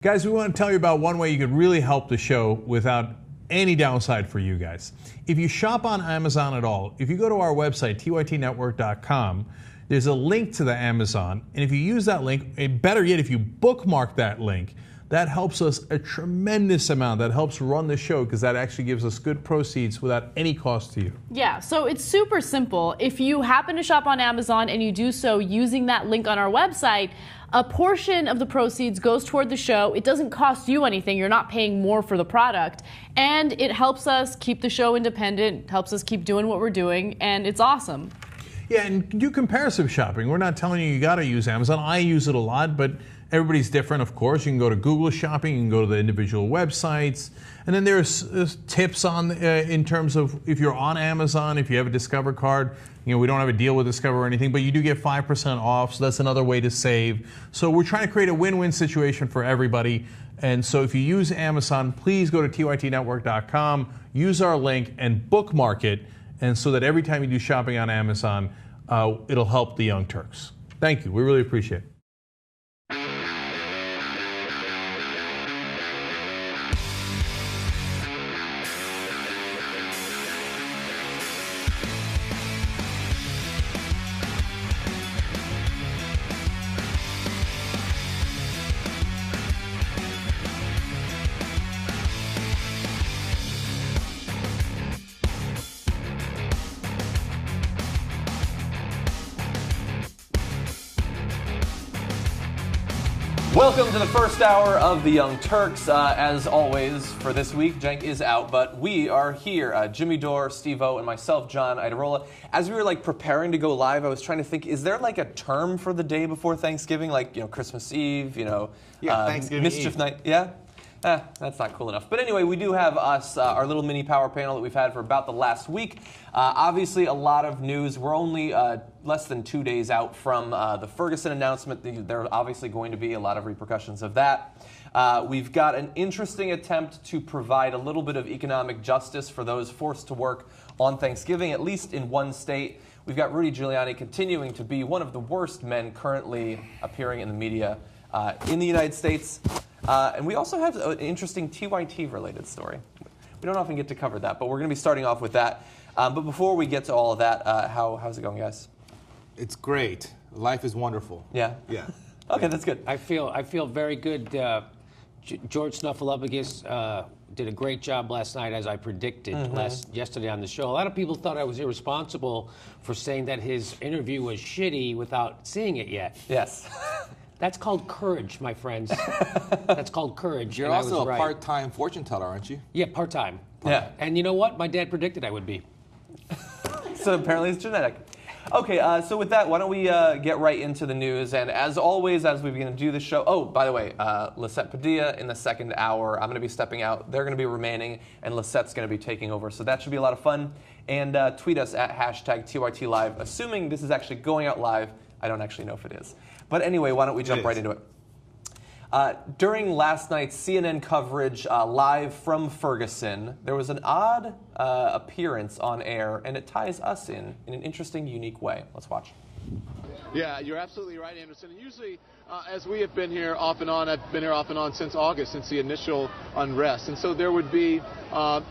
Guys, we want to tell you about one way you could really help the show without any downside for you guys. If you shop on Amazon at all, if you go to our website, TYT-network.com, there's a link to the Amazon, and if you use that link, and better yet, if you bookmark that link, that helps us a tremendous amount. That helps run the show because that actually gives us good proceeds without any cost to you. Yeah, so it's super simple. If you happen to shop on Amazon and you do so using that link on our website, a portion of the proceeds goes toward the show. It doesn't cost you anything. You're not paying more for the product. And it helps us keep the show independent, helps us keep doing what we're doing, and it's awesome. Yeah, and do comparative shopping. We're not telling you got to use Amazon. I use it a lot, but everybody's different, of course. You can go to Google Shopping, you can go to the individual websites, and then there's tips on in terms of if you're on Amazon, if you have a Discover card. You know, we don't have a deal with Discover or anything, but you do get 5% off, so that's another way to save. So we're trying to create a win-win situation for everybody. And so if you use Amazon, please go to tytnetwork.com, use our link, and bookmark it, and so that every time you do shopping on Amazon, it'll help the Young Turks. Thank you. We really appreciate it. Welcome to the first hour of the Young Turks. As always, for this week, Cenk is out, but we are here. Jimmy Dore, Steve-O, and myself, John Idarola. As we were preparing to go live, I was trying to think: is there a term for the day before Thanksgiving, Christmas Eve? Thanksgiving Mischief Eve. Night. Yeah. That's not cool enough. But anyway, we do have our little mini power panel that we've had for about the last week. Obviously, a lot of news. We're only less than 2 days out from the Ferguson announcement. There are obviously going to be a lot of repercussions of that. We've got an interesting attempt to provide a little bit of economic justice for those forced to work on Thanksgiving, at least in one state. We've got Rudy Giuliani continuing to be one of the worst men currently appearing in the media in the United States. And we also have an interesting TYT-related story. We don't often get to cover that, but we're going to be starting off with that. But before we get to all of that, how's it going, guys? It's great. Life is wonderful. Yeah? Yeah. Okay, that's good. I feel very good. George Snuffleupagus did a great job last night, as I predicted yesterday on the show. A lot of people thought I was irresponsible for saying that his interview was shitty without seeing it yet. Yes. That's called courage, my friends. That's called courage. You're also a part-time fortune teller, aren't you? Yeah, part-time. Yeah. And you know what? My dad predicted I would be. So apparently it's genetic. Okay, so with that, why don't we get right into the news? And as always, as we begin to do the show, oh, by the way, Lisette Padilla in the second hour. I'm going to be stepping out. They're going to be remaining, and Lisette's going to be taking over. So that should be a lot of fun. And tweet us at #TYTLive, assuming this is actually going out live. I don't actually know if it is. But anyway, why don't we jump right into it? During last night's CNN coverage live from Ferguson, there was an odd appearance on air, and it ties us in an interesting, unique way. Let's watch. Yeah, you're absolutely right, Anderson. And usually, as we have been here off and on, I've been here off and on since August, since the initial unrest. And so there would be, 60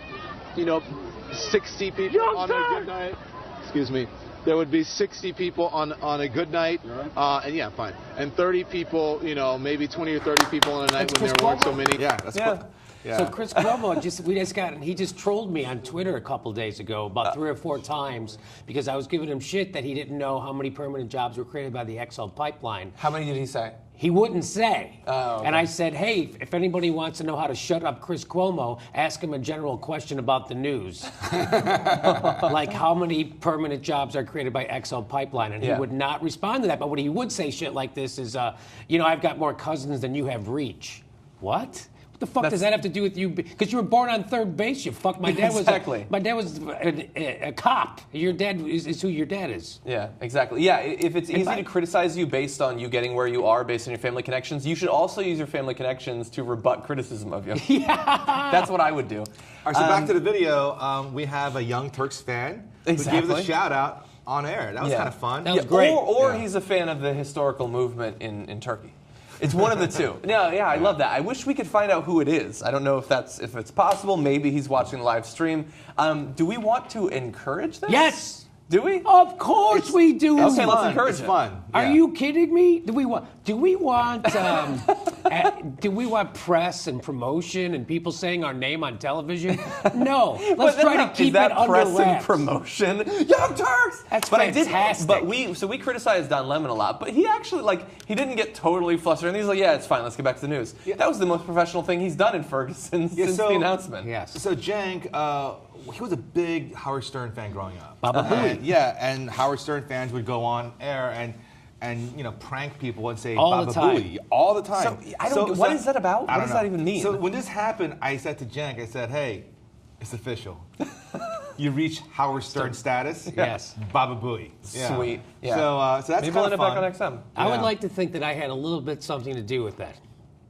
people on a good night. Excuse me. There would be 60 people on a good night, and yeah, fine. And 30 people, maybe 20 or 30 people on a night when there weren't so many. Yeah, that's cool. Yeah. So Chris Cuomo, he just trolled me on Twitter a couple days ago about 3 or 4 times because I was giving him shit that he didn't know how many permanent jobs were created by the XL pipeline. How many did he say? He wouldn't say. Oh, okay. And I said, hey, if anybody wants to know how to shut up Chris Cuomo, ask him a general question about the news. Like how many permanent jobs are created by XL Pipeline? And he would not respond to that. But what he would say shit like this is, I've got more cousins than you have reach. What? What the fuck does that have to do with you? Because you were born on third base, you fuck. My dad was a cop. Your dad is who your dad is. Yeah, exactly. Yeah, if it's easy to criticize you based on you getting where you are based on your family connections, you should also use your family connections to rebut criticism of you. Yeah. That's what I would do. All right, so back to the video. We have a Young Turks fan who gave us a shout out on air. That was kind of fun. That was great. Or he's a fan of the historical movement in Turkey. It's one of the two. No, yeah, I love that. I wish we could find out who it is. I don't know if it's possible. Maybe he's watching the live stream. Do we want to encourage this? Yes. Do we? Of course we do. Okay, let's encourage It's it. fun. Are you kidding me? Do we want press and promotion and people saying our name on television? No. Let's try to keep it under press and wraps. promotion. Young Turks. That's fantastic. fantastic. We criticized Don Lemon a lot, but he actually he didn't get totally flustered. And he's like, yeah, it's fine. Let's get back to the news. Yeah. That was the most professional thing he's done in Ferguson since the announcement. Yes. So Cenk, he was a big Howard Stern fan growing up. Baba Booey. And Howard Stern fans would go on air and prank people and say All Baba the time. Booey all the time. So what is that about? What does that even mean? So when this happened, I said to Cenk, I said, hey, it's official. You reach Howard Stern status. Yes. Baba Booey. Yeah. Sweet. Yeah. So that's Maybe we'll kind end of up fun. back on XM. I would Yeah. like to think that I had a little bit something to do with that.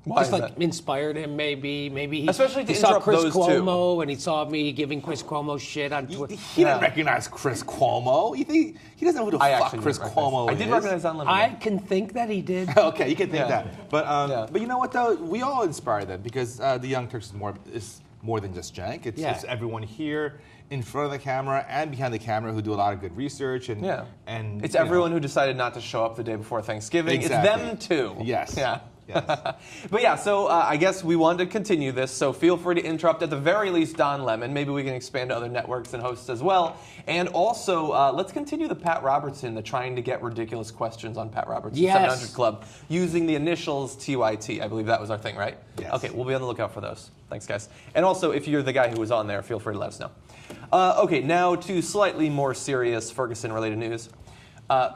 Why Just is like that? inspired him, maybe he, Especially to he saw interrupt Chris those two. Cuomo and he saw me giving Chris Cuomo shit on Twitter. He didn't recognize Chris Cuomo. You think he doesn't know who the fuck actually Chris didn't recognize- Cuomo is? I did recognize Don Lemon. I can think that he did. Okay, you can think Yeah. that. But Yeah. you know what though? We all inspire them because the Young Turks is more than just Cenk. It's everyone here in front of the camera and behind the camera who do a lot of good research and It's you know. everyone who decided not to show up the day before Thanksgiving. Exactly. It's them too. Yes. Yeah. Yes. But yeah, so I guess we wanted to continue this, so feel free to interrupt at the very least Don Lemon. Maybe we can expand to other networks and hosts as well. And also, let's continue the Pat Robertson, the trying to get ridiculous questions on Pat Robertson Yes. 700 Club using the initials TYT. I believe that was our thing, right? Yes. Okay, we'll be on the lookout for those. Thanks, guys. And also, if you're the guy who was on there, feel free to let us know. Okay, now to slightly more serious Ferguson-related news.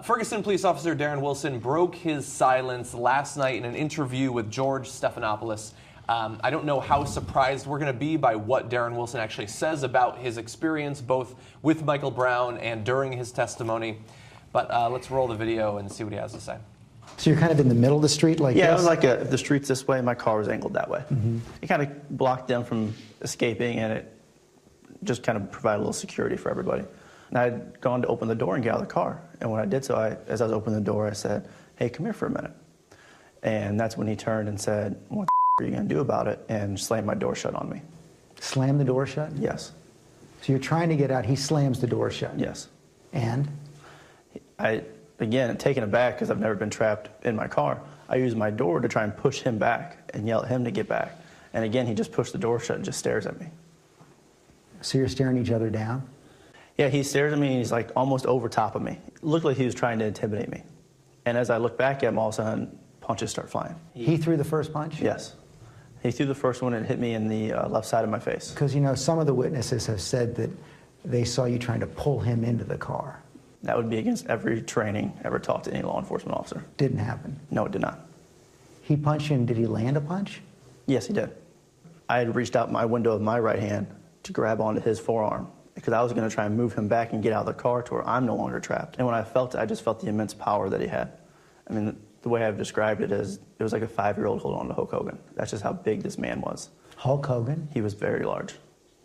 Ferguson police officer Darren Wilson broke his silence last night in an interview with George Stephanopoulos. I don't know how surprised we're going to be by what Darren Wilson actually says about his experience both with Michael Brown and during his testimony. But let's roll the video and see what he has to say. So you're kind of in the middle of the street like this? Yeah, it was like if the street's this way, my car was angled that way. Mm-hmm. It kind of blocked them from escaping, and it just kind of provided a little security for everybody. And I had gone to open the door and get out of the car. And when I did so, as I was opening the door, I said, hey, come here for a minute. And that's when he turned and said, what the are you going to do about it? And slammed my door shut on me. Slam the door shut? Yes. So you're trying to get out. He slams the door shut? Yes. And? Again, taken aback because I've never been trapped in my car, I used my door to try and push him back and yell at him to get back. And again, he just pushed the door shut and just stares at me. So you're staring each other down? Yeah, he stares at me and he's like almost over top of me. It looked like he was trying to intimidate me. And as I look back at him, all of a sudden, punches start flying. He threw the first punch? Yes. He threw the first one and hit me in the left side of my face. Because, you know, some of the witnesses have said that they saw you trying to pull him into the car. That would be against every training ever taught to any law enforcement officer. Didn't happen? No, it did not. He punched you, and did he land a punch? Yes, he did. I had reached out my window of my right hand to grab onto his forearm because I was going to try and move him back and get out of the car to where I'm no longer trapped. And when I felt it, I just felt the immense power that he had. I mean, the way I've described it is it was like a 5-year-old holding on to Hulk Hogan. That's just how big this man was. Hulk Hogan? He was very large,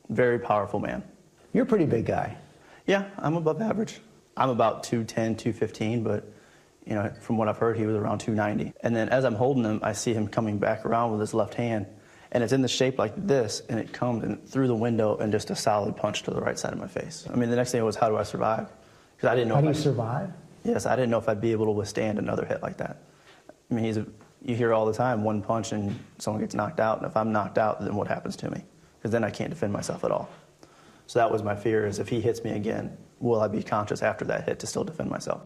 very powerful man. You're a pretty big guy. Yeah, I'm above average. I'm about 210, 215, but you know, from what I've heard, he was around 290. And then as I'm holding him, I see him coming back around with his left hand, and it's in the shape like this, and it comes in through the window and just a solid punch to the right side of my face. I mean, the next thing was, how do I survive? Because I didn't know. How do you survive? Yes, I didn't know if I'd be able to withstand another hit like that. I mean, you hear all the time, one punch and someone gets knocked out, and if I'm knocked out, then what happens to me? Because then I can't defend myself at all. So that was my fear, is if he hits me again, will I be conscious after that hit to still defend myself?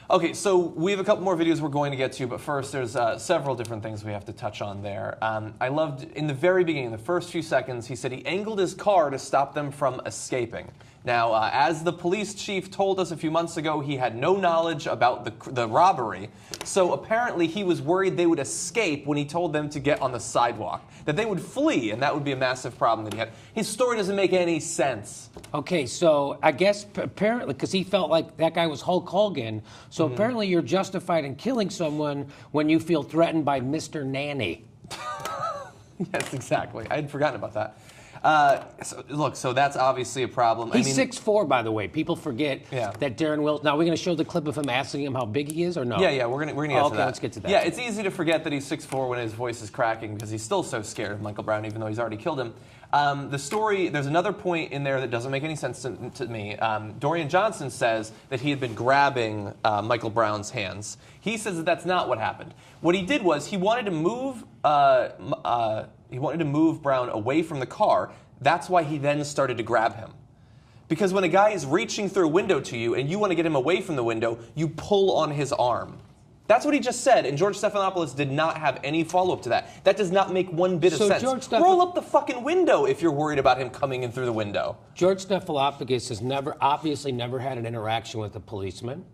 Okay, so we have a couple more videos we're going to get to, but first there's several different things we have to touch on there. I loved, in the very beginning, the first few seconds, he said he angled his car to stop them from escaping. Now, as the police chief told us a few months ago, he had no knowledge about the robbery, so apparently he was worried they would escape when he told them to get on the sidewalk, that they would flee, and that would be a massive problem that he had. His story doesn't make any sense. Okay, so I guess apparently, because he felt like that guy was Hulk Hogan, so apparently you're justified in killing someone when you feel threatened by Mr. Nanny. Yes, exactly. I had forgotten about that. So that's obviously a problem. He's 6'4", by the way. People forget that Darren Wilson. Now, we're going to show the clip of him asking him how big he is, or no? Yeah, we're gonna get to that. Okay, let's get to that. Yeah, it's easy to forget that he's 6'4" when his voice is cracking because he's still so scared of Michael Brown, even though he's already killed him. The story, there's another point in there that doesn't make any sense to me. Dorian Johnson says that he had been grabbing Michael Brown's hands. He says that that's not what happened. What he did was he wanted to move Brown away from the car. That's why he then started to grab him. Because when a guy is reaching through a window to you and you want to get him away from the window, you pull on his arm. That's what he just said, and George Stephanopoulos did not have any follow-up to that. That does not make one bit of sense. Roll up the fucking window if you're worried about him coming in through the window. George Stephanopoulos has obviously never had an interaction with a policeman.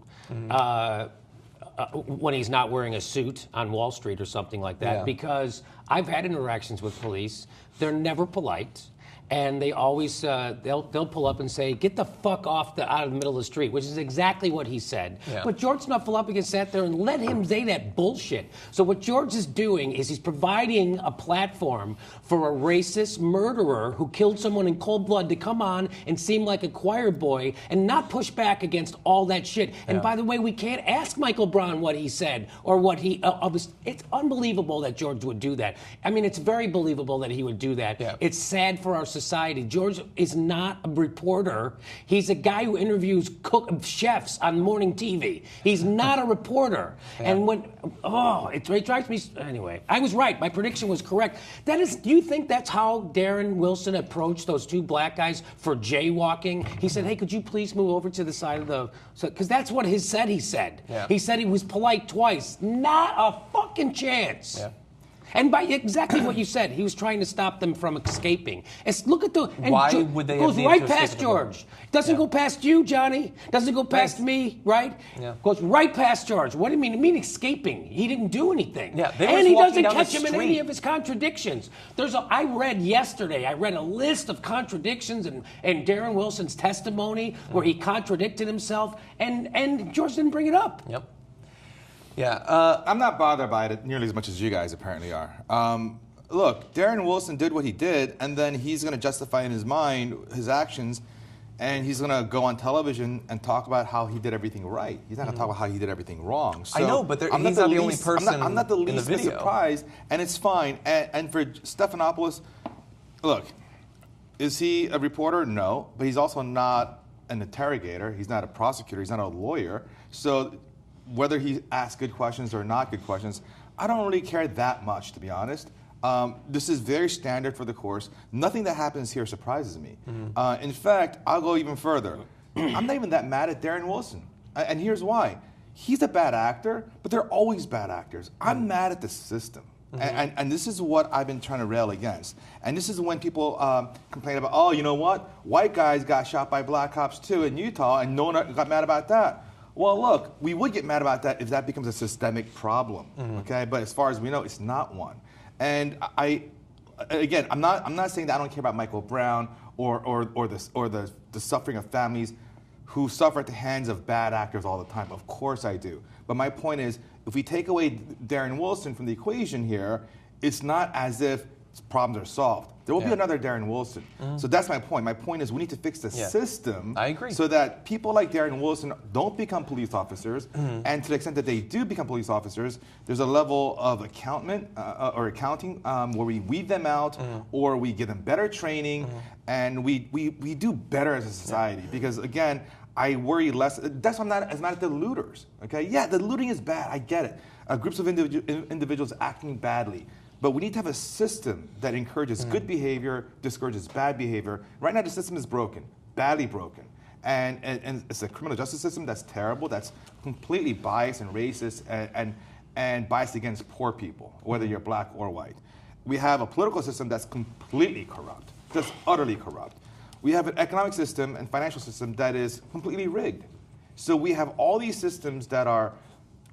When he's not wearing a suit on Wall Street or something like that, because I've had interactions with police. They're never polite. And they always they'll pull up and say, "Get the fuck out of the middle of the street," which is exactly what he said. Yeah. But George Stephanopoulos sat there and let him say that bullshit. So what George is doing is he's providing a platform for a racist murderer who killed someone in cold blood to come on and seem like a choir boy and not push back against all that shit. And by the way, we can't ask Michael Brown what he said or what he. It's unbelievable that George would do that. I mean, it's very believable that he would do that. Yeah. It's sad for our society. George is not a reporter. He's a guy who interviews chefs on morning TV. He's not a reporter. And it drives me. Anyway, I was right. My prediction was correct. Do you think that's how Darren Wilson approached those two black guys for jaywalking? He said, "Hey, could you please move over to the side of the?" Because that's what he said. He said. Yeah. He said he was polite twice. Not a fucking chance. Yeah. And by exactly what you said, he was trying to stop them from escaping. Look at the. And why would they? Goes right past George. Doesn't go past you, Johnny. Doesn't go past me, right? Yeah. Goes right past George. What do you mean? You mean escaping? He didn't do anything. Yeah. And he doesn't catch him in any of his contradictions. I read yesterday. I read a list of contradictions in Darren Wilson's testimony where he contradicted himself, and George didn't bring it up. Yep. Yeah, I'm not bothered by it nearly as much as you guys apparently are. Look, Darren Wilson did what he did, and then he's going to justify in his mind his actions, and he's going to go on television and talk about how he did everything right. He's not going to talk about how he did everything wrong. So I know, but he's not the only person I'm not the least bit surprised, and it's fine. And for Stephanopoulos, look, is he a reporter? No, but he's also not an interrogator. He's not a prosecutor. He's not a lawyer. So whether he asks good questions or not good questions, I don't really care that much, to be honest. This is very standard for the course. Nothing that happens here surprises me. In fact, I'll go even further. I'm not even that mad at Darren Wilson. And here's why. He's a bad actor, but they're always bad actors. I'm mad at the system. And this is what I've been trying to rail against. And this is when people complain about, oh, you know what? White guys got shot by black cops too in Utah, and no one got mad about that. Well, look, we would get mad about that if that becomes a systemic problem, okay? But as far as we know, it's not one. And I'm not saying that I don't care about Michael Brown or the suffering of families who suffer at the hands of bad actors all the time. Of course I do. But my point is, if we take away Darren Wilson from the equation here, it's not as if problems are solved. There will be another Darren Wilson. So that's my point. My point is we need to fix the system. I agree. So that people like Darren Wilson don't become police officers. And to the extent that they do become police officers, there's a level of accounting where we weed them out or we give them better training and we do better as a society. Because again, I worry less. That's why I'm not as mad at the looters. Okay? Yeah, the looting is bad. I get it. Groups of individuals acting badly. But we need to have a system that encourages good behavior, discourages bad behavior. Right now, the system is broken, badly broken. And it's a criminal justice system that's terrible, that's completely biased and racist and biased against poor people, whether you're black or white. We have a political system that's completely corrupt, just utterly corrupt. We have an economic system and financial system that is completely rigged. So we have all these systems that are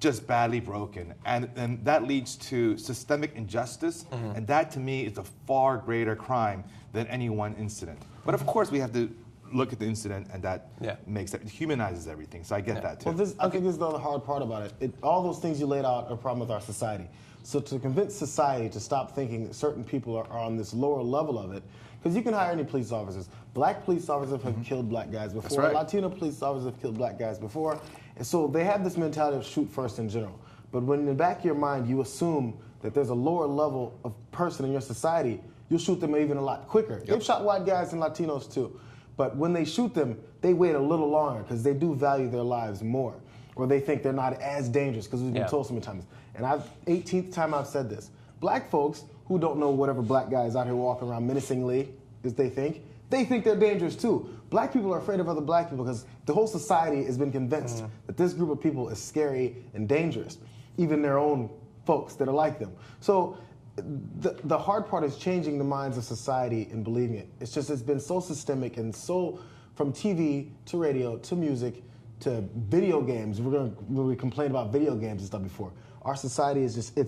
just badly broken, and that leads to systemic injustice, and that to me is a far greater crime than any one incident. But of course we have to look at the incident, and that it humanizes everything, so I get that too. Well, I think this is the hard part about it. All those things you laid out are a problem with our society. So to convince society to stop thinking that certain people are on this lower level of it, because you can hire any police officers. Black police officers have killed black guys before. Right. Latino police officers have killed black guys before. And so they have this mentality of shoot first in general. But when in the back of your mind you assume that there's a lower level of person in your society, you'll shoot them even a lot quicker. They've shot white guys and Latinos too. But when they shoot them, they wait a little longer because they do value their lives more. Or they think they're not as dangerous because we've been told so many times. And 18th time I've said this. Black folks who don't know whatever black guys out here walking around menacingly as they think they're dangerous too. Black people are afraid of other black people because the whole society has been convinced that this group of people is scary and dangerous, even their own folks that are like them. So the hard part is changing the minds of society and believing it. It's been so systemic and so, from TV to radio to music to video games. We complained about video games and stuff before. Our society is just,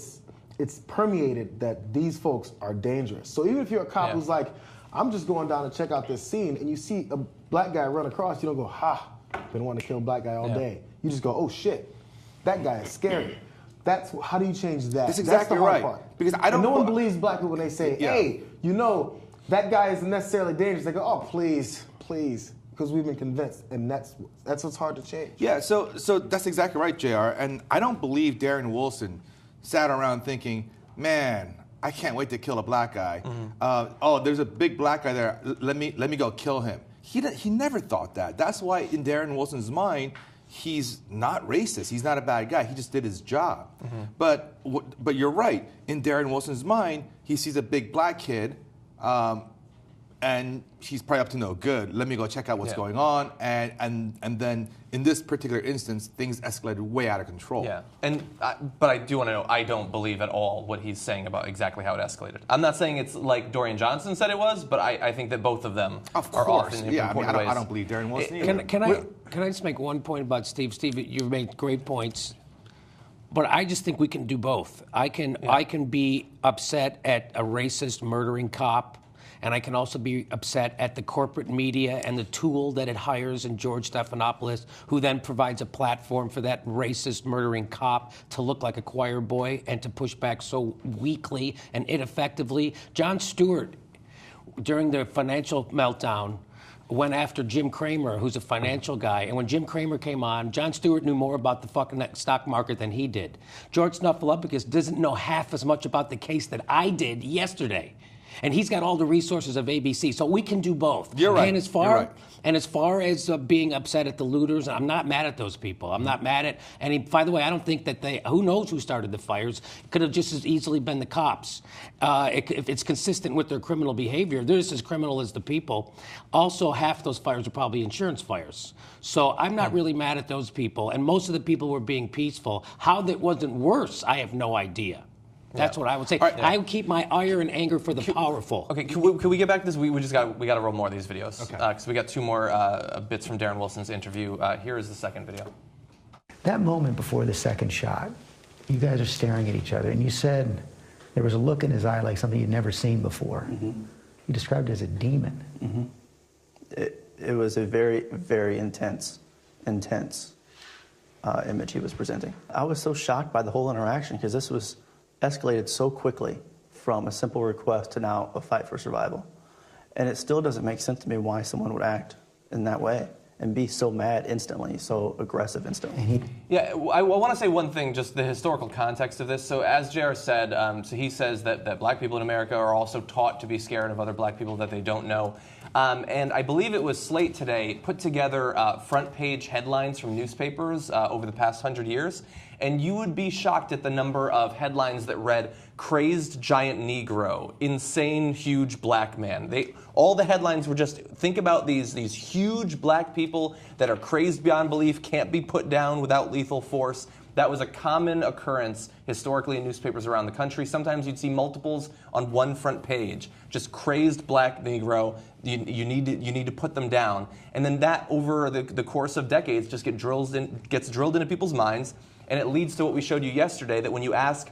it's permeated that these folks are dangerous. So even if you're a cop who's like, I'm just going down to check out this scene, and you see a black guy run across, you don't go, ha, been wanting to kill a black guy all day. You just go, oh shit, that guy is scary. How do you change that? That's exactly the hard right. part. Because and no one believes black people when they say, hey, that guy isn't necessarily dangerous. They go, oh, please, please. Because we've been convinced, and that's what's hard to change. Yeah, so that's exactly right, JR. And I don't believe Darren Wilson sat around thinking, man, I can't wait to kill a black guy. There's a big black guy there. Let me go kill him. He never thought that. That's why in Darren Wilson's mind, he's not racist. He's not a bad guy. He just did his job. But you're right. In Darren Wilson's mind, he sees a big black kid. And he's probably up to no good. Let me go check out what's going on. And then in this particular instance, things escalated way out of control. Yeah, but I do want to know, I don't believe at all what he's saying about exactly how it escalated. I'm not saying it's like Dorian Johnson said it was, but I think that both of them are off in important ways. I don't believe Darren Wilson either. Can I just make one point about Steve? Steve, you've made great points. But I just think we can do both. I can be upset at a racist murdering cop, and I can also be upset at the corporate media and the tool that it hires in George Stephanopoulos, who then provides a platform for that racist murdering cop to look like a choir boy and to push back so weakly and ineffectively. Jon Stewart, during the financial meltdown, went after Jim Cramer, who's a financial guy. And when Jim Cramer came on, Jon Stewart knew more about the fucking stock market than he did. George Stephanopoulos doesn't know half as much about the case that I did yesterday. And he's got all the resources of ABC, so we can do both. You're right. And as far as being upset at the looters, I'm not mad at those people. I'm not mad at any. By the way, I don't think that who knows who started the fires? It could have just as easily been the cops. If it's consistent with their criminal behavior, they're just as criminal as the people. Also, half those fires are probably insurance fires. So I'm not really mad at those people. And most of the people were being peaceful. How that wasn't worse, I have no idea. That's what I would say. Right, I would keep my ire and anger for the powerful. Okay, can we get back to this? We got to roll more of these videos because we got two more bits from Darren Wilson's interview. Here is the second video. That moment before the second shot, you guys are staring at each other, and you said there was a look in his eye like something you'd never seen before. You described it as a demon. It was a very, very intense image he was presenting. I was so shocked by the whole interaction because this was escalated so quickly from a simple request to now a fight for survival. And it still doesn't make sense to me why someone would act in that way and be so mad instantly, so aggressive instantly. Yeah, I want to say one thing, just the historical context of this. So as JR said, so he says that black people in America are also taught to be scared of other black people that they don't know. And I believe it was Slate today put together front page headlines from newspapers over the past 100 years. And you would be shocked at the number of headlines that read, crazed giant Negro, insane huge black man. All the headlines were just, think about these huge black people that are crazed beyond belief, can't be put down without lethal force. That was a common occurrence historically in newspapers around the country. Sometimes you'd see multiples on one front page, just crazed black Negro. You need to put them down. And then that, over the course of decades, just gets drilled into people's minds. And it leads to what we showed you yesterday, that when you ask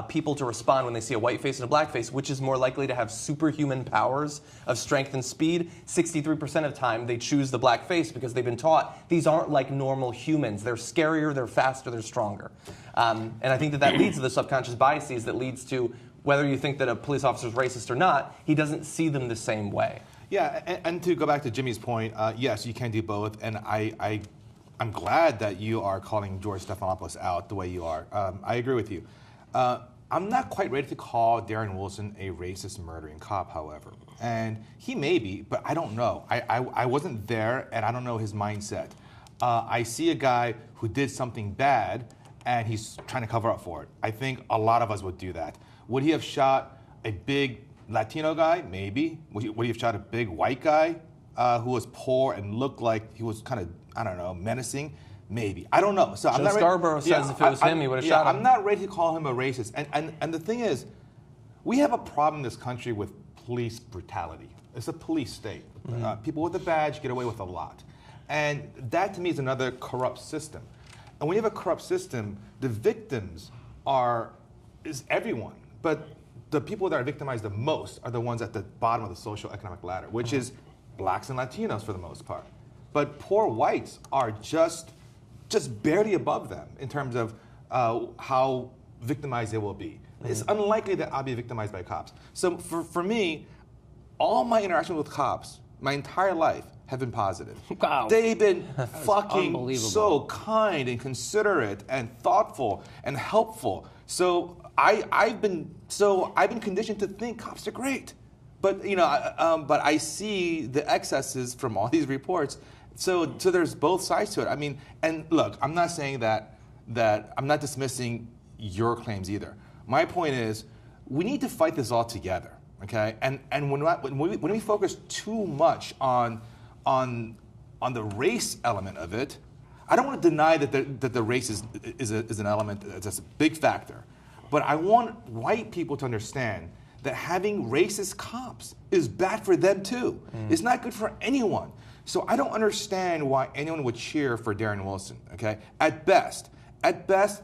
people to respond when they see a white face and a black face, which is more likely to have superhuman powers of strength and speed, 63% of the time they choose the black face because they've been taught these aren't like normal humans. They're scarier, they're faster, they're stronger. And I think that leads to the subconscious biases that leads to whether you think that a police officer is racist or not, he doesn't see them the same way. Yeah, and to go back to Jimmy's point, yes, you can do both, and I'm glad that you are calling George Stephanopoulos out the way you are. I agree with you. I'm not quite ready to call Darren Wilson a racist, murdering cop, however. And he may be, but I don't know. I wasn't there, and I don't know his mindset. I see a guy who did something bad, and he's trying to cover up for it. I think a lot of us would do that. Would he have shot a big Latino guy? Maybe. Would he have shot a big white guy who was poor and looked like he was kind of, I don't know, menacing? Maybe. I don't know. So I'm not Scarborough says if it was him, he would have shot him. I'm not ready to call him a racist. And the thing is, we have a problem in this country with police brutality. It's a police state. People with a badge get away with a lot. And that, to me, is another corrupt system. And when you have a corrupt system, the victims is everyone. But the people that are victimized the most are the ones at the bottom of the social economic ladder, which is blacks and Latinos for the most part. But poor whites are just barely above them in terms of how victimized they will be. It's unlikely that I'll be victimized by cops. So for me, all my interactions with cops, my entire life, have been positive. Wow. They've been fucking so kind and considerate and thoughtful and helpful. So I've been conditioned to think cops are great. But but I see the excesses from all these reports. So there's both sides to it. I mean, and look, I'm not saying that I'm not dismissing your claims either. My point is, we need to fight this all together, okay? And when we focus too much on the race element of it, I don't want to deny that the race is an element that's a big factor, but I want white people to understand that having racist cops is bad for them too. It's not good for anyone. So I don't understand why anyone would cheer for Darren Wilson, okay? At best,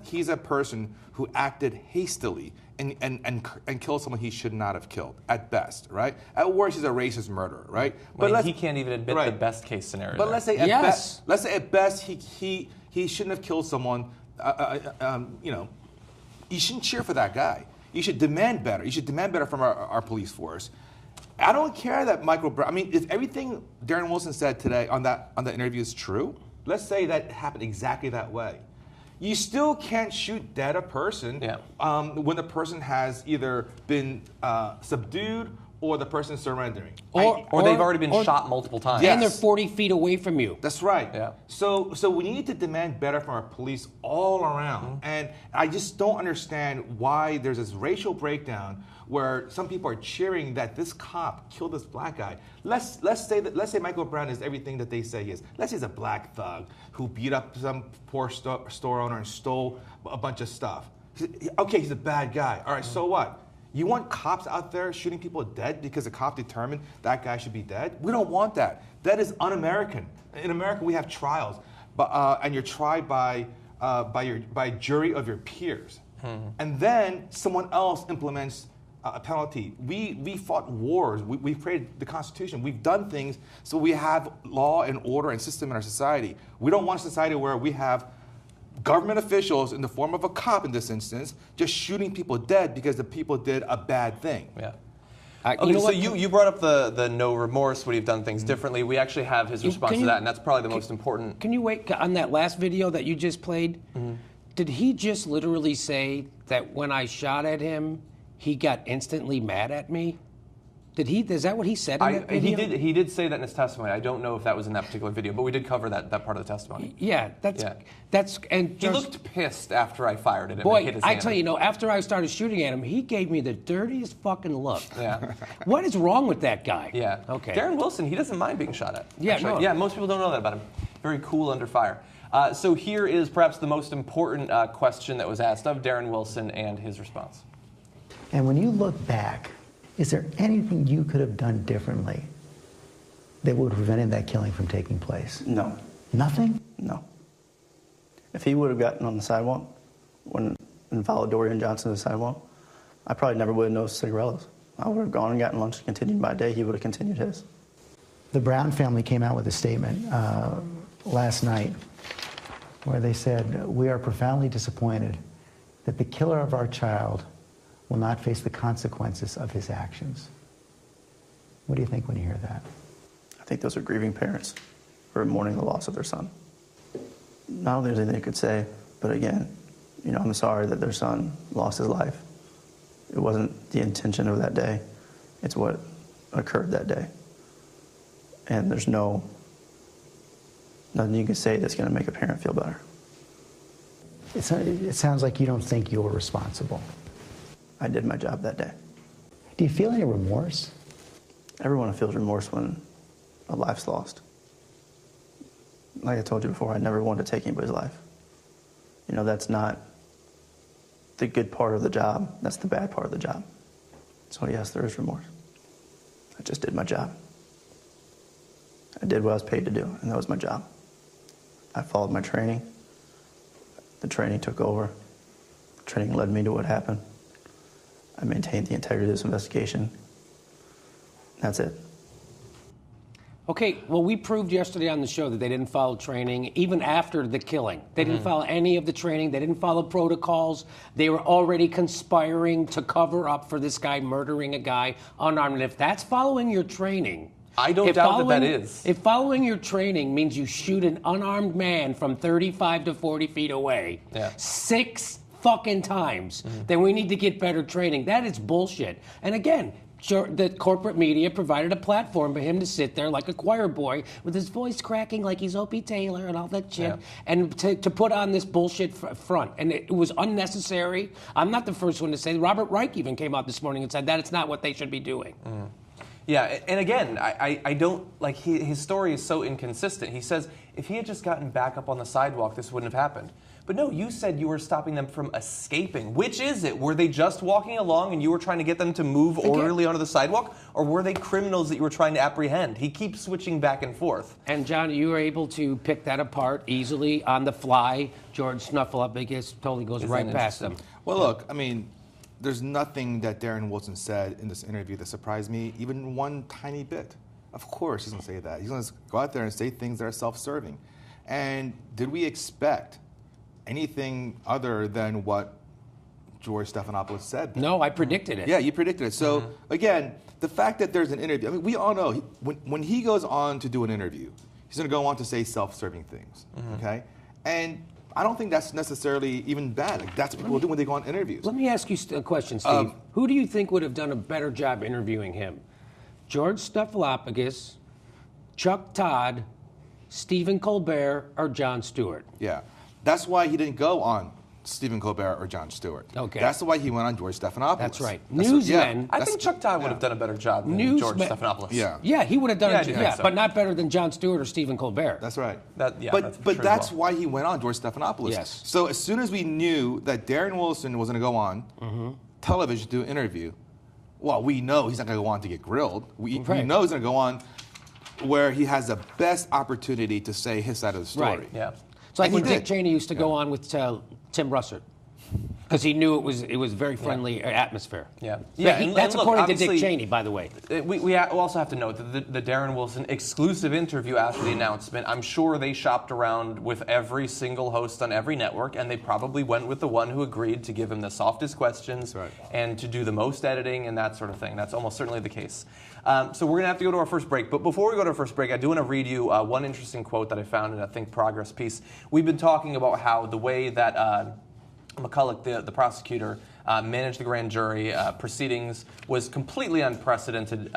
he's a person who acted hastily and killed someone he should not have killed, at best, right? At worst, he's a racist murderer, right? But he can't even admit the best case scenario. But let's say at best, he shouldn't have killed someone. You shouldn't cheer for that guy. You should demand better. You should demand better from our police force. I don't care that Michael Brown. I mean, if everything Darren Wilson said today on that interview is true, let's say that happened exactly that way. You still can't shoot dead a person when the person has either been subdued or the person surrendering. Or they've already been shot multiple times. And they're 40 feet away from you. That's right. Yeah. So we need to demand better from our police all around. And I just don't understand why there's this racial breakdown where some people are cheering that this cop killed this black guy. Let's say Michael Brown is everything that they say he is. Let's say he's a black thug who beat up some poor store owner and stole a bunch of stuff. Okay, he's a bad guy. All right, so what? You want cops out there shooting people dead because a cop determined that guy should be dead? We don't want that. That is un-American. In America, we have trials, and you're tried by jury of your peers, and then someone else implements a penalty. We fought wars. We've created the Constitution. We've done things so we have law and order and system in our society. We don't want a society where we have government officials, in the form of a cop in this instance, just shooting people dead because the people did a bad thing. Yeah. Okay, so you brought up the no remorse, would he have done things differently? We actually have his response to that, and that's probably the most important. Can you wait, on that last video that you just played, did he just literally say that when I shot at him, he got instantly mad at me? Is that what he said in that video? He did say that in his testimony. I don't know if that was in that particular video, but we did cover that part of the testimony. Yeah, and he looked pissed after I fired at him. Boy, and hit his I hand. tell you, after I started shooting at him, he gave me the dirtiest fucking look. Yeah. What is wrong with that guy? Yeah. Okay. Darren Wilson, he doesn't mind being shot at. Yeah, actually. no. Yeah, most people don't know that about him. Very cool under fire. So here is perhaps the most important question that was asked of Darren Wilson and his response. And when you look back, is there anything you could have done differently that would have prevented that killing from taking place? No. Nothing? No. If he would have gotten on the sidewalk and followed Dorian Johnson to the sidewalk, I probably never would have noticed cigarillos. I would have gone and gotten lunch and continued my day. He would have continued his. The Brown family came out with a statement last night where they said, "We are profoundly disappointed that the killer of our child will not face the consequences of his actions. What do you think when you hear that? I think those are grieving parents who are mourning the loss of their son. Not only is there anything they could say, but again, I'm sorry that their son lost his life. It wasn't the intention of that day. It's what occurred that day. And there's nothing you can say that's going to make a parent feel better. It sounds like you don't think you were responsible. I did my job that day. Do you feel any remorse? Everyone feels remorse when a life's lost. Like I told you before, I never wanted to take anybody's life. That's not the good part of the job. That's the bad part of the job. So yes, there is remorse. I just did my job. I did what I was paid to do, and that was my job. I followed my training. The training took over. The training led me to what happened. I maintained the integrity of this investigation. That's it. Okay, well, we proved yesterday on the show that they didn't follow training, even after the killing. They didn't follow any of the training. They didn't follow protocols. They were already conspiring to cover up for this guy murdering a guy unarmed. And if that's following your training... I don't doubt that is. If following your training means you shoot an unarmed man from 35 to 40 feet away 6 fucking times, then we need to get better training. That is bullshit. And again... the corporate media provided a platform for him to sit there like a choir boy with his voice cracking like he's Opie Taylor and all that shit, and to put on this bullshit front. And it was unnecessary. I'm not the first one to say. Robert Reich even came out this morning and said that it's not what they should be doing. Yeah, and again, I don't, like, his story is so inconsistent. He says if he had just gotten back up on the sidewalk, this wouldn't have happened. But no, you said you were stopping them from escaping. Which is it? Were they just walking along and you were trying to get them to move orderly onto the sidewalk? Or were they criminals that you were trying to apprehend? He keeps switching back and forth. And John, you were able to pick that apart easily on the fly. George Snuffleupagus totally goes right past them. Well, look, there's nothing that Darren Wilson said in this interview that surprised me, even one tiny bit. Of course he's going to say that. He's going to go out there and say things that are self-serving. And did we expect anything other than what George Stephanopoulos said? No, I predicted it. Yeah, you predicted it. So, again, the fact that there's an interview, we all know when he goes on to do an interview, he's going to go on to say self-serving things, okay? And I don't think that's necessarily even bad. Like, that's what people do when they go on interviews. Let me ask you a question, Steve. Who do you think would have done a better job interviewing him? George Stephanopoulos, Chuck Todd, Stephen Colbert, or Jon Stewart? Yeah. That's why he didn't go on Stephen Colbert or Jon Stewart. Okay. That's why he went on George Stephanopoulos. That's right. Newsmen. I think Chuck Todd would have done a better job than George Stephanopoulos. Yeah. Yeah, he would have done it. Yeah, so. But not better than Jon Stewart or Stephen Colbert. That's right. But that's why he went on George Stephanopoulos. Yes. So as soon as we knew that Darren Wilson was going to go on television to do an interview, well, we know he's not going to go on to get grilled. We know he's going to go on where he has the best opportunity to say his side of the story. Right. Yeah. It's like when Dick Cheney used to go on with Tim Russert, because he knew it was very friendly atmosphere. Yeah. That's according to Dick Cheney, by the way. We also have to note that the Darren Wilson exclusive interview after the announcement, I'm sure they shopped around with every single host on every network, and they probably went with the one who agreed to give him the softest questions and to do the most editing and that sort of thing. That's almost certainly the case. So we're going to have to go to our first break. But before we go to our first break, I do want to read you one interesting quote that I found in a Think Progress piece. We've been talking about how the way that McCulloch, the prosecutor, managed the grand jury proceedings was completely unprecedented.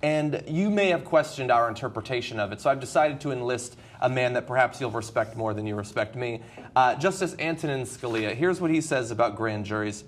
And you may have questioned our interpretation of it. So I've decided to enlist a man that perhaps you'll respect more than you respect me. Justice Antonin Scalia. Here's what he says about grand juries.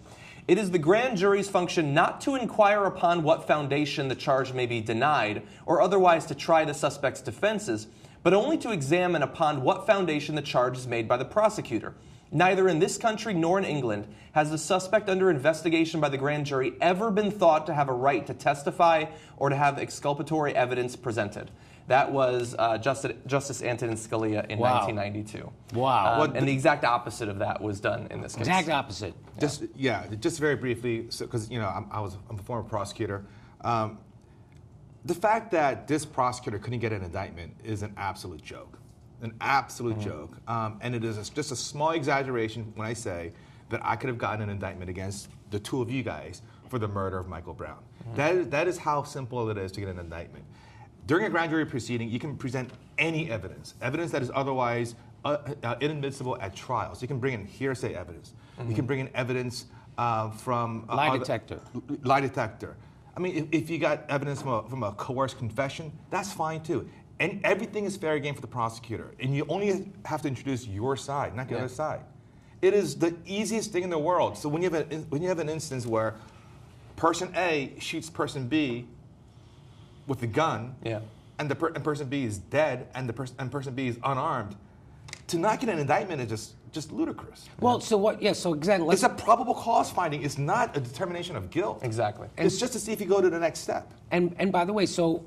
It is the grand jury's function not to inquire upon what foundation the charge may be denied, or otherwise to try the suspect's defenses, but only to examine upon what foundation the charge is made by the prosecutor. Neither in this country nor in England has the suspect under investigation by the grand jury ever been thought to have a right to testify or to have exculpatory evidence presented. That was Justice Antonin Scalia in 1992. Wow. And the exact opposite of that was done in this case. Exact opposite. Just very briefly, because I'm a former prosecutor. The fact that this prosecutor couldn't get an indictment is an absolute joke. An absolute joke. And it is just a small exaggeration when I say that I could have gotten an indictment against the two of you guys for the murder of Michael Brown. That is how simple it is to get an indictment. During a grand jury proceeding, you can present any evidence that is otherwise inadmissible at trial. So you can bring in hearsay evidence. You can bring in evidence from lie detector. Lie detector. I mean, if you got evidence from a coerced confession, that's fine too. And everything is fair game for the prosecutor. And you only have to introduce your side, not the other side. It is the easiest thing in the world. So when you have an instance where person A shoots person B with a gun, and person B is dead, and person B is unarmed, to not get an indictment is just ludicrous. Well, so what? Yeah, so exactly. It's a probable cause finding. It's not a determination of guilt. Exactly. It's just to see if you go to the next step. And by the way, so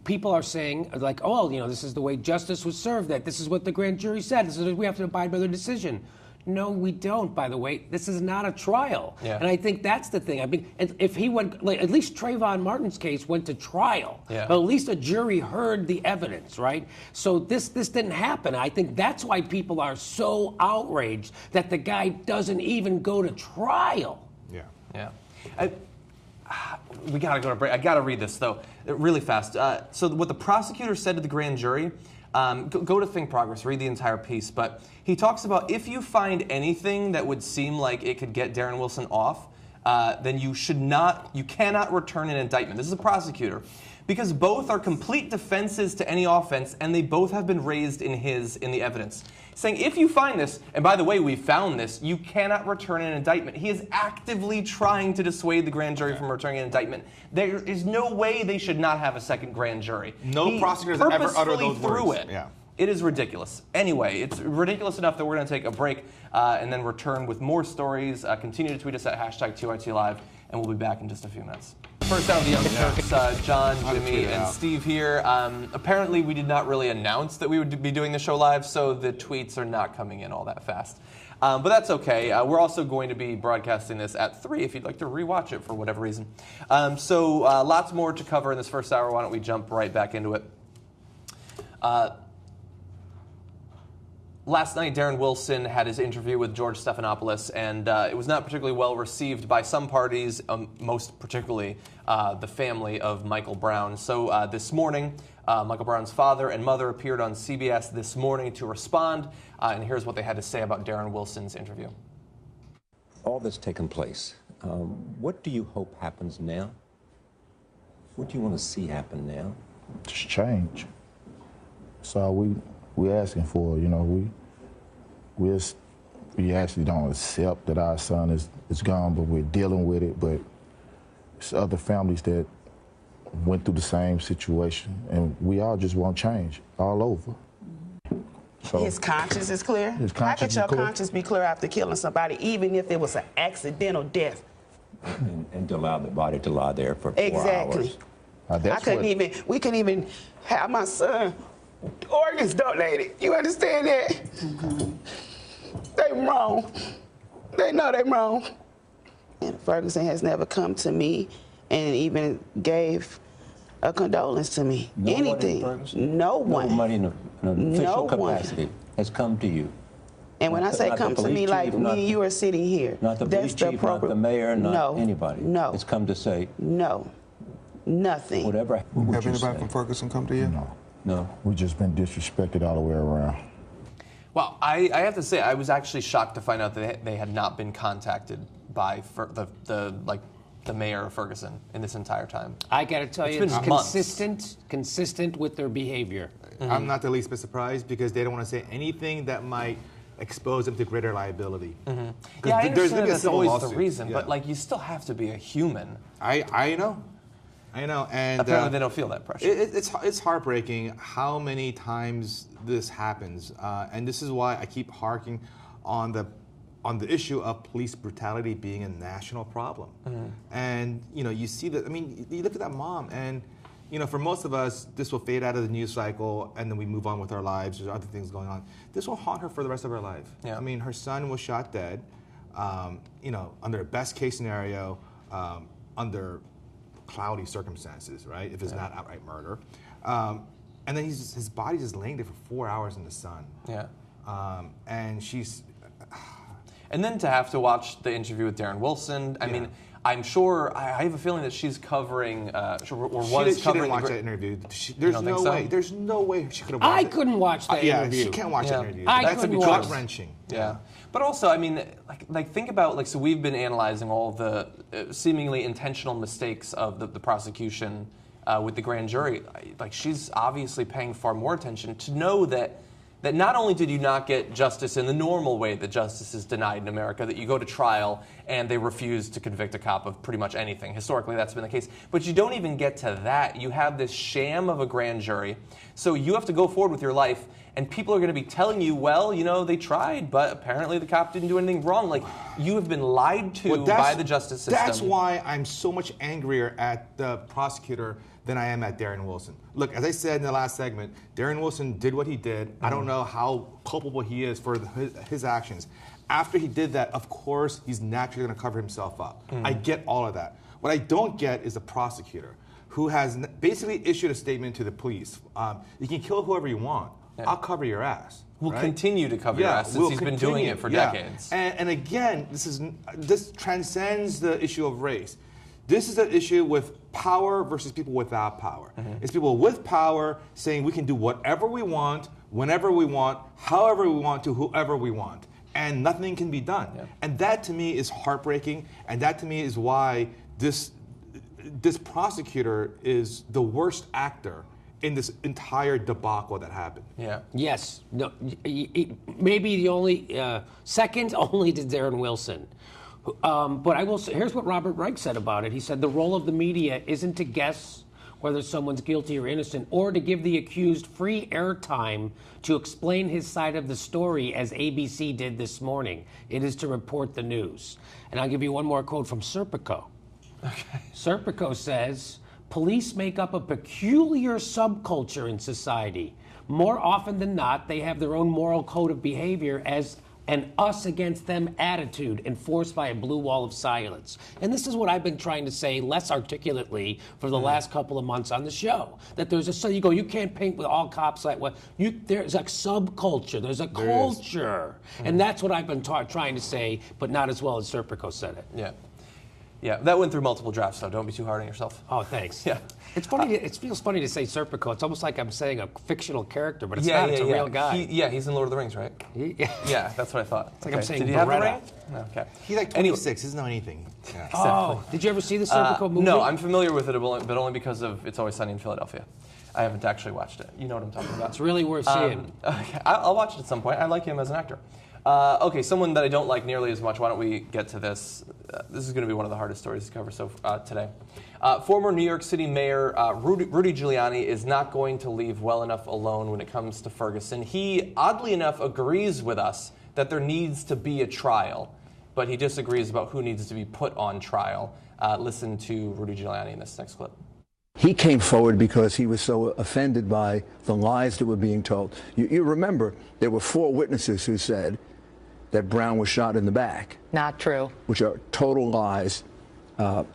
people are saying, like, oh, this is the way justice was served, that this is what the grand jury said. This is we have to abide by their decision. No, we don't, by the way. This is not a trial. Yeah. And I think that's the thing. I mean, if he went, at least Trayvon Martin's case went to trial. Yeah. But at least a jury heard the evidence, right? So this didn't happen. I think that's why people are so outraged that the guy doesn't even go to trial. Yeah. We gotta go to break. I gotta read this though, really fast. So what the prosecutor said to the grand jury, go to Think Progress, read the entire piece. But he talks about if you find anything that would seem like it could get Darren Wilson off, then you cannot return an indictment. This is a prosecutor. Because both are complete defenses to any offense, and they both have been raised in the evidence. Saying, if you find this, and by the way, we found this, you cannot return an indictment. He is actively trying to dissuade the grand jury from returning an indictment. There is no way they should not have a second grand jury. No prosecutor has ever uttered those words. It is ridiculous. Anyway, it's ridiculous enough that we're going to take a break and then return with more stories. Continue to tweet us at #TYT-Live, and we'll be back in just a few minutes. First out of the Young Turks, John, Jimmy, and Steve here. Apparently, we did not really announce that we would be doing the show live, so the tweets are not coming in all that fast. But that's okay. We're also going to be broadcasting this at 3 if you'd like to rewatch it for whatever reason. So lots more to cover in this first hour. Why don't we jump right back into it? Last night, Darren Wilson had his interview with George Stephanopoulos, and it was not particularly well received by some parties, most particularly the family of Michael Brown. So this morning, Michael Brown's father and mother appeared on CBS this morning to respond, and here's what they had to say about Darren Wilson's interview. All that's taken place, what do you hope happens now? What do you want to see happen now? Just change. So we asking for, we actually don't accept that our son is gone, but we're dealing with it. But it's other families that went through the same situation, and we all just want change all over. So his conscience is clear. How could your conscience be clear after killing somebody, even if it was an accidental death? And to allow the body to lie there for 4 hours. Exactly. We couldn't even have my son organs donated. You understand that? They wrong. They know they wrong. And Ferguson has never come to me and even gave a condolence to me. Anything. No one. Nobody in an official capacity has come to you. And when I say come to me, like me and you are sitting here. Not the police chief, not the mayor, not anybody. No. It's come to say. No. Nothing. Whatever. Have anybody from Ferguson come to you? No. We've just been disrespected all the way around. Well, I have to say, I was actually shocked to find out that they had not been contacted by the mayor of Ferguson in this entire time. I got to tell you, it's consistent with their behavior. I'm not the least bit surprised because they don't want to say anything that might expose them to greater liability. Yeah, I understand that's always the reason, but you still have to be a human. I know. And apparently they don't feel that pressure. It's heartbreaking how many times this happens, and this is why I keep harking on the issue of police brutality being a national problem. And you see that. I mean, you look at that mom, and for most of us, this will fade out of the news cycle, and then we move on with our lives. There's other things going on. This will haunt her for the rest of her life. Yeah. I mean, her son was shot dead. Under a best case scenario, under cloudy circumstances, right? If it's not outright murder. And then his body's just laying there for 4 hours in the sun. Yeah. And she's... And then to have to watch the interview with Darren Wilson. I mean, I'm sure, I have a feeling that she's covering, She didn't watch that interview. There's no way. There's no way she could have watched it. I couldn't watch that interview. She can't watch that interview. That could be gut-wrenching. Yeah. But also, I mean, like think about, so we've been analyzing all the seemingly intentional mistakes of the prosecution with the grand jury. Like, she's obviously paying far more attention to know that not only did you not get justice in the normal way that justice is denied in America, that you go to trial and they refuse to convict a cop of pretty much anything. Historically, that's been the case. But you don't even get to that. You have this sham of a grand jury. So you have to go forward with your life, and people are going to be telling you, well, they tried, but apparently the cop didn't do anything wrong. Like, you have been lied to by the justice system. That's why I'm so much angrier at the prosecutor than I am at Darren Wilson. Look, as I said in the last segment, Darren Wilson did what he did. I don't know how culpable he is for his actions. After he did that, of course, he's naturally going to cover himself up. I get all of that. What I don't get is the prosecutor, who has basically issued a statement to the police. You can kill whoever you want. I'll cover your ass. We'll continue to cover your ass since he's been doing it for decades. And again, this transcends the issue of race. This is an issue with power versus people without power. It's people with power saying we can do whatever we want, whenever we want, however we want, to whoever we want. And nothing can be done. And that to me is heartbreaking, and that to me is why this prosecutor is the worst actor in this entire debacle that happened. Yes. No. Maybe the only second only to Darren Wilson. But I will say, here's what Robert Reich said about it. He said the role of the media isn't to guess whether someone's guilty or innocent, or to give the accused free airtime to explain his side of the story, as ABC did this morning. It is to report the news. And I'll give you one more quote from Serpico. Serpico says, police make up a peculiar subculture in society. More often than not, they have their own moral code of behavior as an us against them attitude enforced by a blue wall of silence. And this is what I've been trying to say less articulately for the last couple of months on the show. That you can't paint with all cops like what. There's a subculture, there's a culture. And that's what I've been trying to say, but not as well as Serpico said it. Yeah, that went through multiple drafts, though. Don't be too hard on yourself. Oh, thanks. It's funny. It feels funny to say Serpico. It's almost like I'm saying a fictional character, but it's not. It's a real guy. He's in Lord of the Rings, right? Yeah, that's what I thought. It's like I'm saying. Did he have the ring? No, okay. He's like 26. He doesn't know anything. Exactly. Oh, did you ever see the Serpico movie? No, I'm familiar with it, but only because of It's Always Sunny in Philadelphia. I haven't actually watched it. You know what I'm talking about. It's really worth seeing. Okay. I'll watch it at some point. I like him as an actor. Okay, someone that I don't like nearly as much. Why don't we get to this? This is going to be one of the hardest stories to cover today. Former New York City Mayor Rudy Giuliani is not going to leave well enough alone when it comes to Ferguson. He, oddly enough, agrees with us that there needs to be a trial, but he disagrees about who needs to be put on trial. Listen to Rudy Giuliani in this next clip. He came forward because he was so offended by the lies that were being told. You remember, there were 4 witnesses who said that Brown was shot in the back. Not true. Which are total lies.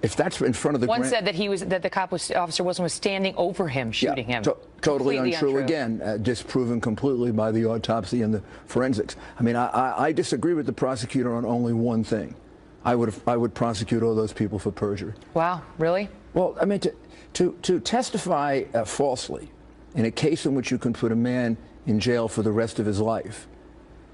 If that's in front of the one said that Officer Wilson was standing over him, shooting him. Totally untrue again, disproven completely by the autopsy and the forensics. I mean, I disagree with the prosecutor on only one thing. I would prosecute all those people for perjury. Wow, really? Well, I mean, to testify falsely in a case in which you can put a man in jail for the rest of his life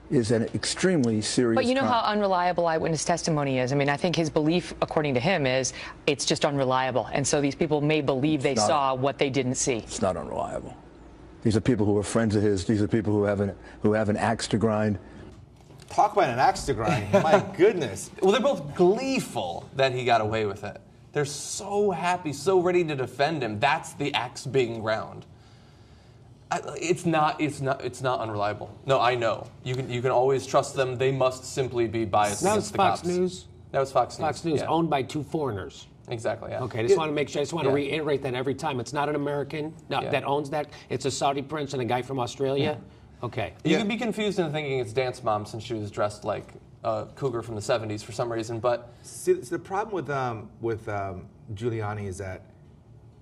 is an extremely serious But you know crime. how unreliable eyewitness testimony is. I mean, I think his belief, according to him, is it's just unreliable. And so these people may believe they saw what they didn't see. It's not unreliable. These are people who are friends of his. These are people who have an axe to grind. Talk about an axe to grind. My goodness. Well, they're both gleeful that he got away with it. They're so happy, so ready to defend him. That's the axe being ground. It's not unreliable. No, I know. You can always trust them. They must simply be biased against the cops. Fox News? That was Fox News. Fox News, owned by 2 foreigners. Exactly, yeah. Okay, I just want to make sure, I just want to reiterate that every time. It's not an American that owns that. It's a Saudi prince and a guy from Australia. Okay. You could be confused into thinking it's Dance Mom since she was dressed like a cougar from the 70s for some reason, but... See, the problem with Giuliani is that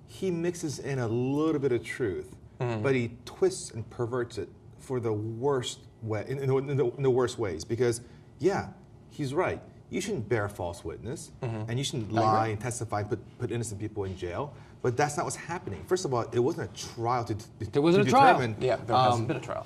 he mixes in a little bit of truth, but he twists and perverts it for the worst way, in the worst ways. Because, he's right. You shouldn't bear false witness, and you shouldn't lie and testify and put innocent people in jail. But that's not what's happening. First of all, it wasn't a trial to determine Yeah, there hasn't been a trial.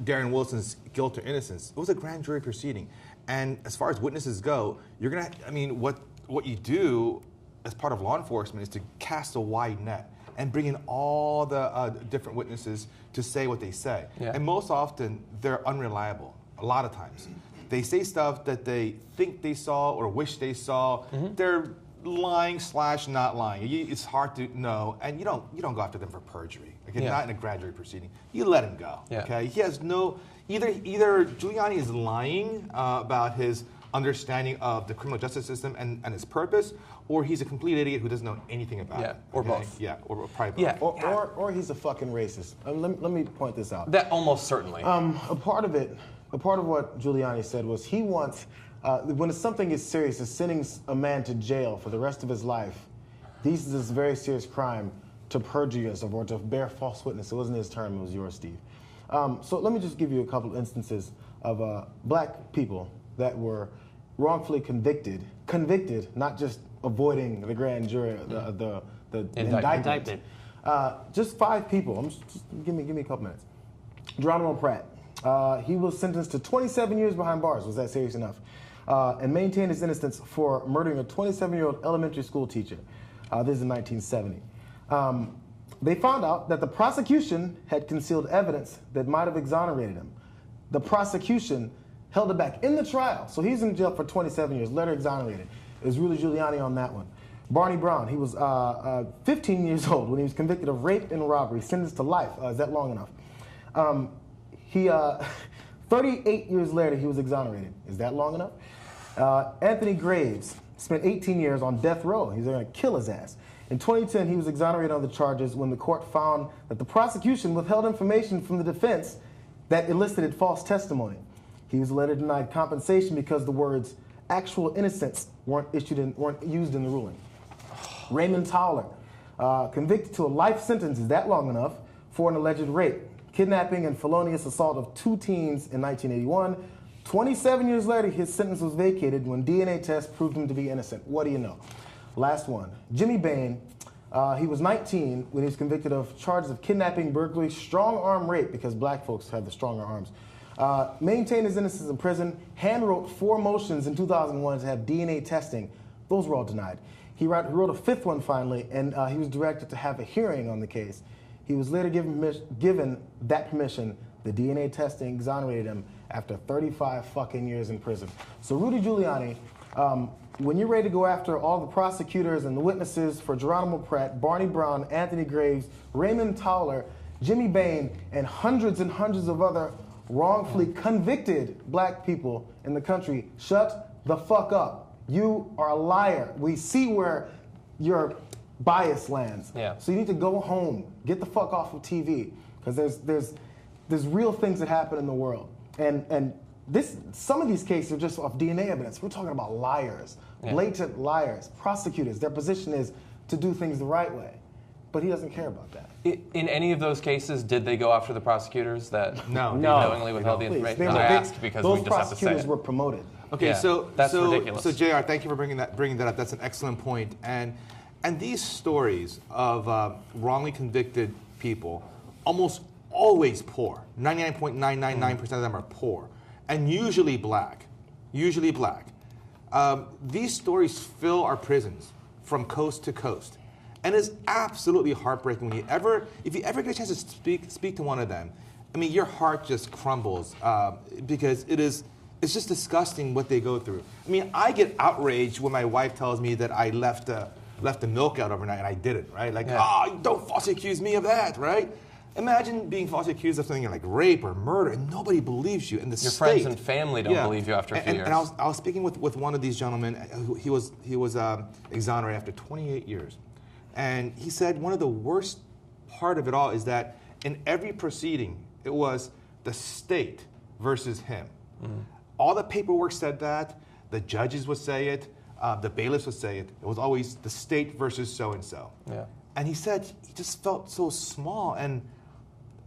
Darren Wilson's guilt or innocence. It was a grand jury proceeding. And as far as witnesses go, you're gonna, I mean, what you do as part of law enforcement is to cast a wide net and bring in all the different witnesses to say what they say. Yeah. And most often, they're unreliable, a lot of times. They say stuff that they think they saw or wish they saw. They're lying / not lying. It's hard to know, and you don't go after them for perjury. Okay, not in a grand jury proceeding. You let him go. Yeah. Okay, he has no either Giuliani is lying about his understanding of the criminal justice system and its purpose, or he's a complete idiot who doesn't know anything about it. Or both. Yeah, or probably both. Yeah. Or he's a fucking racist. Let me point this out. That almost certainly. A part of what Giuliani said was he wants, when something is serious, is sending a man to jail for the rest of his life. This is a very serious crime to perjure yourself or to bear false witness. It wasn't his term, it was yours, Steve. So let me just give you a couple of instances of black people that were wrongfully convicted, not just avoiding the grand jury, the indictment. Just 5 people. Just give me a couple minutes. Geronimo Pratt. He was sentenced to 27 years behind bars. Was that serious enough? And maintained his innocence for murdering a 27-year-old elementary school teacher. This is in 1970. They found out that the prosecution had concealed evidence that might have exonerated him. The prosecution held it back in the trial. So he's in jail for 27 years, later exonerated. It was Rudy Giuliani on that one. Barney Brown, he was 15 years old when he was convicted of rape and robbery, sentenced to life. Is that long enough? 38 years later, he was exonerated. Is that long enough? Anthony Graves spent 18 years on death row. He's going to kill his ass. In 2010, he was exonerated on the charges when the court found that the prosecution withheld information from the defense that elicited false testimony. He was later denied compensation because the words "actual innocence" weren't used in the ruling. Raymond Towler, convicted to a life sentence, is that long enough, for an alleged rape, kidnapping, and felonious assault of 2 teens in 1981. 27 years later, his sentence was vacated when DNA tests proved him to be innocent. What do you know? Last one. Jimmy Bain, he was 19 when he was convicted of charges of kidnapping, burglary, strong-arm rape, because black folks have the stronger arms. Maintained his innocence in prison, hand-wrote 4 motions in 2001 to have DNA testing. Those were all denied. He wrote a 5th one finally, and he was directed to have a hearing on the case. He was later given that permission. The DNA testing exonerated him after 35 fucking years in prison. So Rudy Giuliani, when you're ready to go after all the prosecutors and the witnesses for Geronimo Pratt, Barney Brown, Anthony Graves, Raymond Towler, Jimmy Bain, and hundreds of other wrongfully convicted black people in the country, shut the fuck up. You are a liar. We see where your bias lands. Yeah. So you need to go home, get the fuck off of TV, because there's real things that happen in the world. And some of these cases are just off DNA evidence. We're talking about liars, blatant liars, prosecutors. Their position is to do things the right way. But he doesn't care about that. In any of those cases, did they go after the prosecutors that knowingly withheld the information? I asked because we just have to say it. Those prosecutors were promoted. Okay, so that's ridiculous. So JR, thank you for bringing that up. That's an excellent point. And these stories of wrongly convicted people, almost always poor. 99.999% of them are poor, and usually black. Usually black. These stories fill our prisons from coast to coast. And it's absolutely heartbreaking when if you ever get a chance to speak to one of them. I mean, your heart just crumbles because it's just disgusting what they go through. I mean, I get outraged when my wife tells me that I left the milk out overnight and I didn't, right? Like, don't falsely accuse me of that, right? Imagine being falsely accused of something like rape or murder and nobody believes you. And your friends and family don't believe you after a few years. And I was speaking with one of these gentlemen. He was exonerated after 28 years. And he said one of the worst part of it all is that in every proceeding, it was the state versus him. Mm. All the paperwork said that. The judges would say it. The bailiffs would say it. It was always the state versus so-and-so. Yeah. And he said he just felt so small. And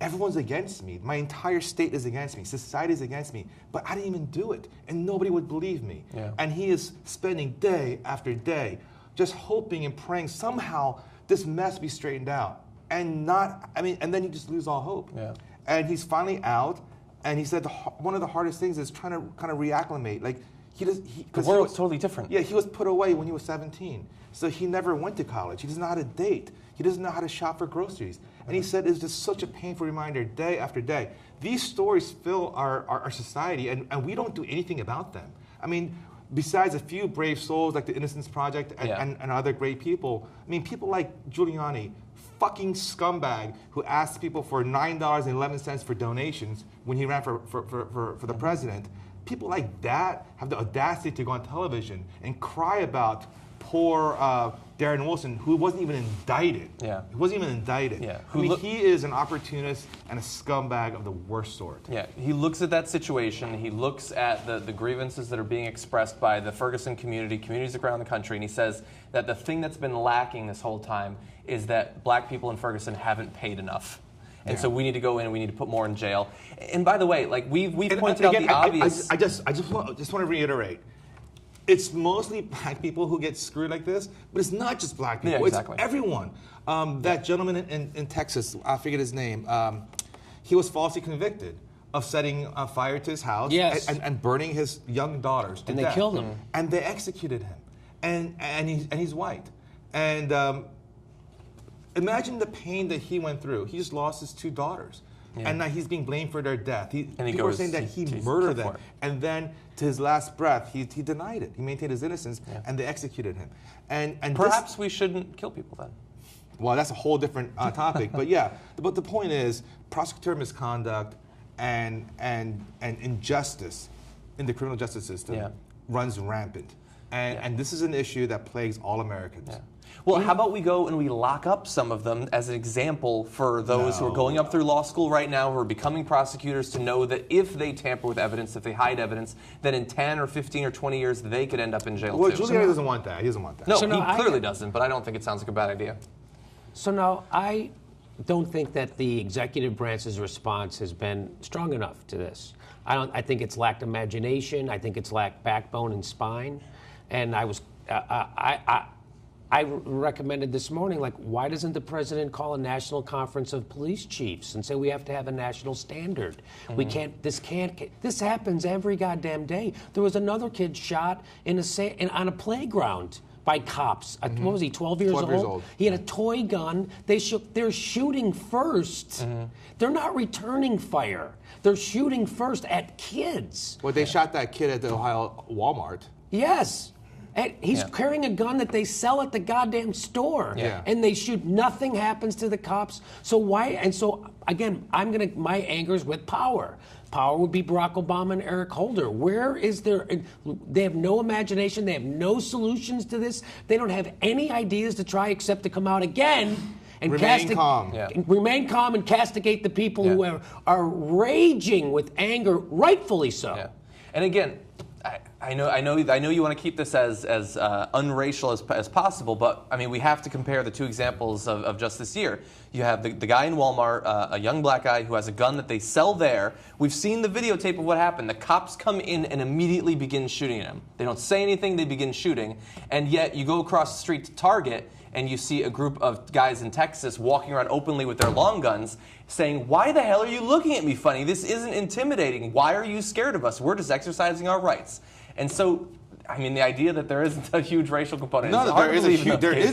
everyone's against me. My entire state is against me. Society is against me. But I didn't even do it, and nobody would believe me. Yeah. And he is spending day after day just hoping and praying somehow this mess be straightened out. And and then you just lose all hope. Yeah. And he's finally out, and he said one of the hardest things is trying to kind of reacclimate. Like, the world's totally different. Yeah, he was put away when he was 17. So he never went to college. He doesn't know how to date. He doesn't know how to shop for groceries. And he said it's just such a painful reminder day after day. These stories fill our society, and we don't do anything about them. I mean, besides a few brave souls like the Innocence Project and other great people, I mean, people like Giuliani, fucking scumbag who asked people for $9.11 for donations when he ran for the president. People like that have the audacity to go on television and cry about poor Darren Wilson, who wasn't even indicted. Yeah. He wasn't even indicted. Yeah. I mean, he is an opportunist and a scumbag of the worst sort. Yeah, he looks at that situation, he looks at the grievances that are being expressed by the Ferguson community, communities around the country, and he says that the thing that's been lacking this whole time is that black people in Ferguson haven't paid enough. And so we need to go in and we need to put more in jail. And by the way, like we've pointed out the obvious. I just want to reiterate. It's mostly black people who get screwed like this, but it's not just black people. Yeah, exactly. It's everyone. That gentleman in Texas, I forget his name, he was falsely convicted of setting fire to his house and burning his young daughters to death. And they killed him. And they executed him. And he's white. And imagine the pain that he went through. He just lost his 2 daughters. Yeah. And now he's being blamed for their death. People are saying that he murdered them. And then, to his last breath, he denied it. He maintained his innocence, and they executed him. And perhaps we shouldn't kill people then. Well, that's a whole different topic. But yeah, but the point is, prosecutorial misconduct and injustice in the criminal justice system runs rampant. And this is an issue that plagues all Americans. Yeah. Well, how about we go and we lock up some of them as an example for those who are going up through law school right now, who are becoming prosecutors, to know that if they tamper with evidence, if they hide evidence, then in 10 or 15 or 20 years, they could end up in jail well, too. Giuliani doesn't want that. He doesn't want that. No, he clearly doesn't, but I don't think it sounds like a bad idea. So now, I don't think that the executive branch's response has been strong enough to this. I think it's lacked imagination. I think it's lacked backbone and spine. And I recommended this morning, like, why doesn't the president call a national conference of police chiefs and say we have to have a national standard? We can't. This happens every goddamn day. There was another kid shot on a playground by cops. What was he? 12 years old. He had a toy gun. They're shooting first. They're not returning fire. They're shooting first at kids. Well, they shot that kid at the Ohio Walmart. Yes. And he's carrying a gun that they sell at the goddamn store. Yeah. And they shoot. Nothing happens to the cops. So why? And so, again, my anger's with power. Power would be Barack Obama and Eric Holder. Where is their... They have no imagination. They have no solutions to this. They don't have any ideas to try except to come out again and remain calm. Remain calm and castigate the people who are raging with anger, rightfully so. Yeah. And again, I know you want to keep this as unracial as possible, but I mean, we have to compare the two examples of just this year. You have the guy in Walmart, a young black guy who has a gun that they sell there. We've seen the videotape of what happened. The cops come in and immediately begin shooting at him. They don't say anything, they begin shooting. And yet you go across the street to Target and you see a group of guys in Texas walking around openly with their long guns saying, "Why the hell are you looking at me funny? This isn't intimidating. Why are you scared of us? We're just exercising our rights." And so, I mean, the idea that there isn't a huge racial component. No, there is a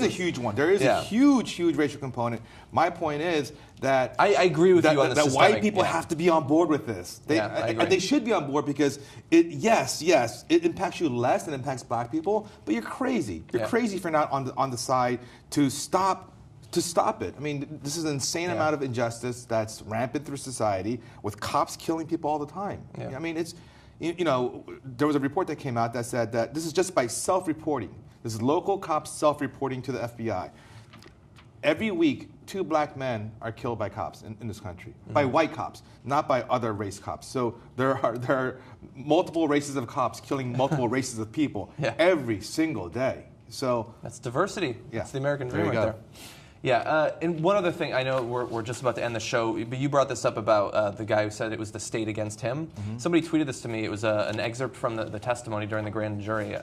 huge one. There is a huge racial component. My point is that I agree with you on that white people have to be on board with this. They should be on board because it impacts you less than it impacts black people. But you're crazy. You're crazy for not on the side to stop it. I mean, this is an insane amount of injustice that's rampant through society with cops killing people all the time. I mean, it's. You know, there was a report that came out that said that this is just by self-reporting. This is local cops self-reporting to the FBI. Every week, 2 black men are killed by cops in this country, by white cops, not by other race cops. So there are multiple races of cops killing multiple races of people every single day. So that's diversity. That's the American dream right there. Yeah, and one other thing, I know we're just about to end the show, but you brought this up about the guy who said it was the state against him. Somebody tweeted this to me. It was an excerpt from the testimony during the grand jury.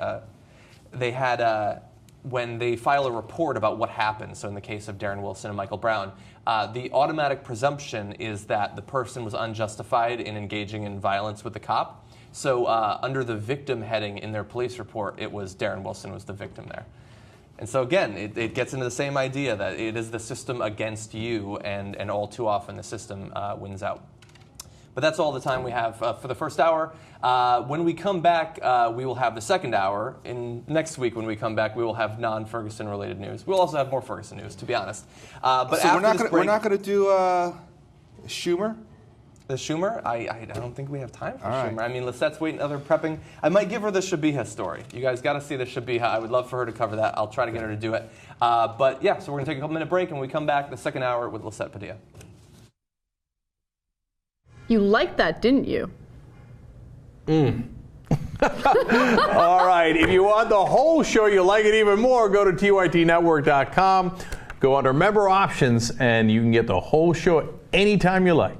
They had, when they file a report about what happened, so in the case of Darren Wilson and Michael Brown, the automatic presumption is that the person was unjustified in engaging in violence with the cop. So under the victim heading in their police report, it was Darren Wilson was the victim there. And so again, it gets into the same idea that it is the system against you, and all too often the system wins out. But that's all the time we have for the first hour. When we come back, we will have the second hour. Next week when we come back, we will have non-Ferguson related news. We'll also have more Ferguson news, to be honest. But so we're not going to do Schumer? The Schumer? I don't think we have time for Schumer. I mean, Lisette's waiting, other prepping. I might give her the Shabiha story. You guys got to see the Shabiha. I would love for her to cover that. I'll try to get her to do it. But yeah, so we're going to take a couple-minute break, and when we come back, the second hour with Lisette Padilla. You liked that, didn't you? All right. If you want the whole show, you like it even more, go to TYTnetwork.com. Go under Member Options, and you can get the whole show anytime you like.